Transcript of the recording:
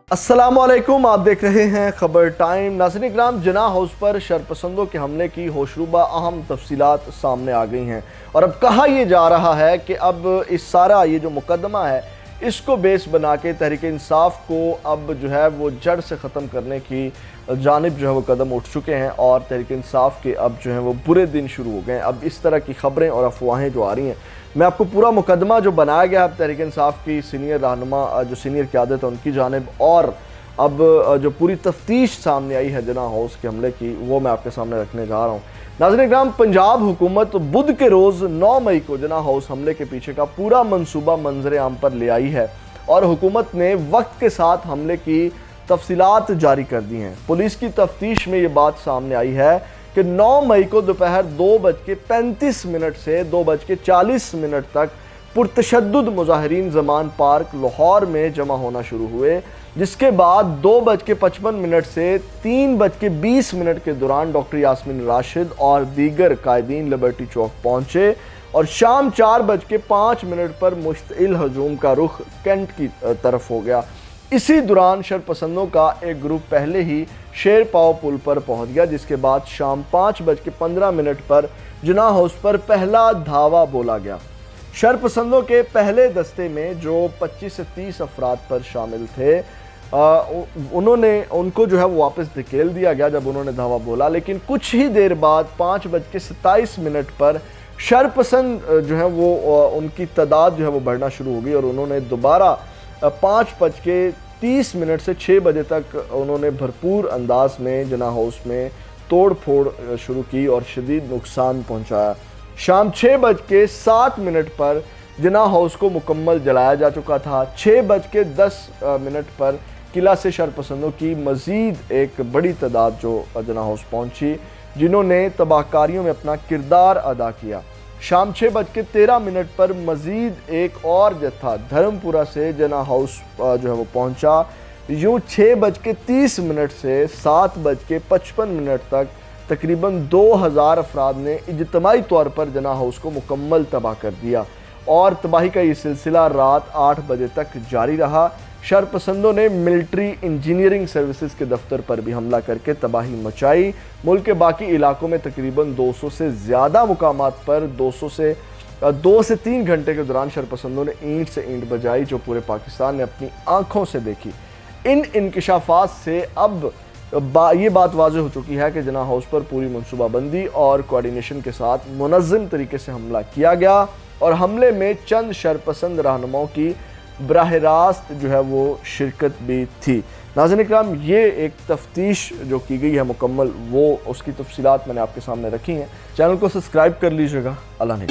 अस्सलाम वालेकुम, आप देख रहे हैं खबर टाइम। नाज़रीन इकराम, जिन्ना हाउस पर शरपसंदों के हमले की होशरुबा अहम तफसीलात सामने आ गई हैं और अब कहा यह जा रहा है कि अब इस सारा ये जो मुकदमा है इसको बेस बना के तहरीक इंसाफ को अब जो है वो जड़ से ख़त्म करने की जानिब जो है वो कदम उठ चुके हैं और तहरीक इंसाफ के अब जो है वो बुरे दिन शुरू हो गए हैं। अब इस तरह की ख़बरें और अफवाहें जो आ रही हैं, मैं आपको पूरा मुकदमा जो बनाया गया है तहरीक इंसाफ की सीनियर रहनुमा जो सीनियर क़यादत है उनकी जानिब और अब जो पूरी तफ्तीश सामने आई है जिन्ना हाउस के हमले की, वो मैं आपके सामने रखने जा रहा हूँ। नाज़रीन इकराम, पंजाब हुकूमत बुध के रोज़ 9 मई को जिन्ना हाउस हमले के पीछे का पूरा मंसूबा मंजर आम पर ले आई है और हुकूमत ने वक्त के साथ हमले की तफसीलात जारी कर दी हैं। पुलिस की तफ्तीश में ये बात सामने आई है कि 9 मई को दोपहर 2:35 से 2:40 तक पुरतशद्दुद मुजाहिरीन ज़मान पार्क लाहौर में जमा होना शुरू हुए, जिसके बाद 2:55 से 3:20 के दौरान डॉक्टर यास्मीन राशिद और दीगर कायदीन लिबर्टी चौक पहुँचे और शाम 4:05 पर मुश्तइल हजूम का रुख कैंट की तरफ हो गया। इसी दौरान शरपसंदों का एक ग्रुप पहले ही शेर पाव पुल पर पहुंच गया, जिसके बाद शाम 5:15 पर जिन्ना हाउस पर पहला धावा बोला गया। शरपसंदों के पहले दस्ते में जो 25 से 30 अफराद पर शामिल थे उनको जो है वो वापस धकेल दिया गया जब उन्होंने धावा बोला, लेकिन कुछ ही देर बाद 5:27 पर शरपसंद जो है वो उनकी तादाद जो है वो बढ़ना शुरू हो गई और उन्होंने दोबारा 5:30 से 6 बजे तक उन्होंने भरपूर अंदाज में जिन्ना हाउस में तोड़ फोड़ शुरू की और शदीद नुकसान पहुंचाया। शाम 6:07 पर जिन्ना हाउस को मुकम्मल जलाया जा चुका था। 6:10 पर किला से शरपसंदों की मज़ीद एक बड़ी तादाद जो जिन्ना हाउस पहुंची, जिन्होंने तबाहकारियों में अपना किरदार अदा किया। शाम 6:13 पर मज़ीद एक और जत्था धर्मपुरा से जिन्ना हाउस जो है वो पहुंचा। यूँ 6:30 से 7:55 तक तकरीबन 2000 अफराद ने इज्तिमाई तौर पर जिन्ना हाउस को मुकम्मल तबाह कर दिया और तबाही का ये सिलसिला रात 8 बजे तक जारी रहा। शरपसंदों ने मिलिट्री इंजीनियरिंग सर्विसेज के दफ्तर पर भी हमला करके तबाही मचाई। मुल्क के बाकी इलाकों में तकरीबन 200 से ज़्यादा मुकामात पर 2 से 3 घंटे के दौरान शरपसंदों ने ईंट से ईंट बजाई, जो पूरे पाकिस्तान ने अपनी आँखों से देखी। इन इंकशाफात से अब ये बात वाज़ेह हो चुकी है कि जिन्ना हाउस पर पूरी मनसूबाबंदी और कोऑर्डिनेशन के साथ मुनज़्ज़म तरीके से हमला किया गया और हमले में चंद शरपसंद रहनुमाओं की बराह रास्त जो है वो शिरकत भी थी। नाज़रीन इकराम, ये एक तफ्तीश जो की गई है मुकम्मल, वो उसकी तफसीलात मैंने आपके सामने रखी हैं। चैनल को सब्सक्राइब कर लीजिएगा। अल्लाह ने